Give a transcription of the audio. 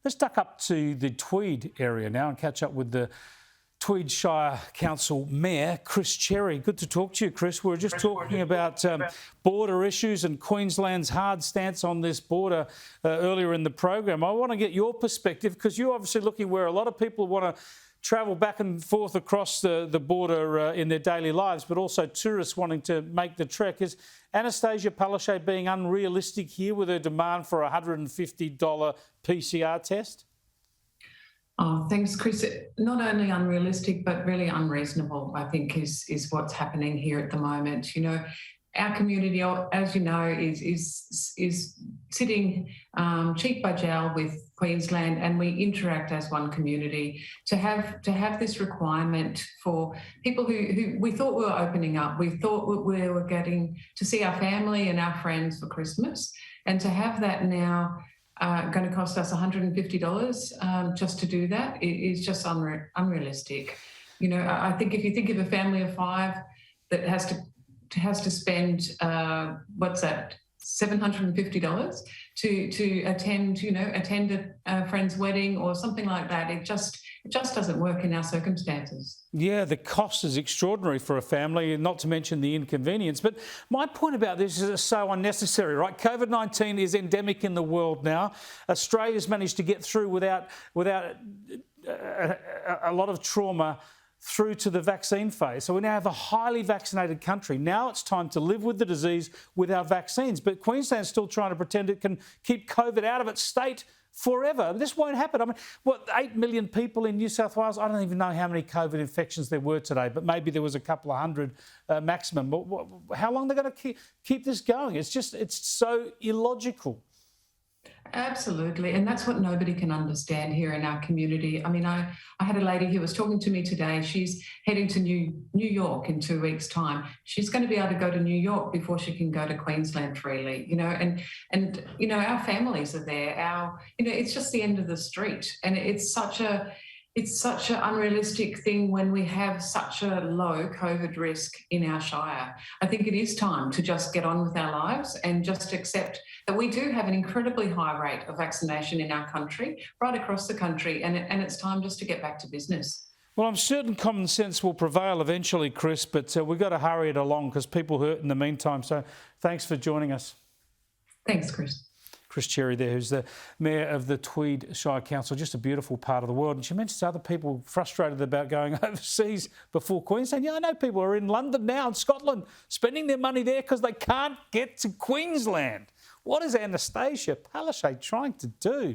Let's duck up to the Tweed area now and catch up with the Tweed Shire Council Mayor, Chris Cherry. Good to talk to you, Chris. We were just talking about border issues and Queensland's hard stance on this border earlier in the program. I want to get your perspective because you're obviously looking where a lot of people want to travel back and forth across the border in their daily lives, but also tourists wanting to make the trek. Is Annastacia Palaszczuk being unrealistic here with her demand for a $150 PCR test? Oh, thanks, Chris. Not only unrealistic, but really unreasonable, I think, is what's happening here at the moment. You know, our community, as you know, is sitting cheek by jowl with Queensland, and we interact as one community. To have this requirement for people who we thought we were opening up, we thought we were getting to see our family and our friends for Christmas, and to have that now going to cost us $150 just to do that is just unrealistic. You know, I think if you think of a family of five that has to spend what's that, $750 to attend a friend's wedding or something like that, it just doesn't work in our circumstances. Yeah, the cost is extraordinary for a family, not to mention the inconvenience. But my point about this is it's so unnecessary, right? COVID-19 is endemic in the world now. Australia's managed to get through without a lot of trauma through to the vaccine phase. So we now have a highly vaccinated country. Now it's time to live with the disease with our vaccines. But Queensland's still trying to pretend it can keep COVID out of its state forever. This won't happen. I mean, 8 million people in New South Wales? I don't even know how many COVID infections there were today, but maybe there was a couple of hundred maximum. But how long are they going to keep this going? It's so illogical. Absolutely, and that's what nobody can understand here in our community. I mean, I had a lady who was talking to me today. She's heading to New York in 2 weeks' time. She's going to be able to go to New York before she can go to Queensland freely, you know, and you know, our families are there. It's just the end of the street, and it's such an unrealistic thing when we have such a low COVID risk in our shire. I think it is time to just get on with our lives and just accept that we do have an incredibly high rate of vaccination in our country, right across the country, and it's time just to get back to business. Well, I'm certain common sense will prevail eventually, Chris, but we've got to hurry it along because people hurt in the meantime. So thanks for joining us. Thanks, Chris. Chris Cherry there, who's the Mayor of the Tweed Shire Council, just a beautiful part of the world. And she mentions other people frustrated about going overseas before Queensland. Yeah, I know people are in London now and Scotland spending their money there because they can't get to Queensland. What is Annastacia Palaszczuk trying to do?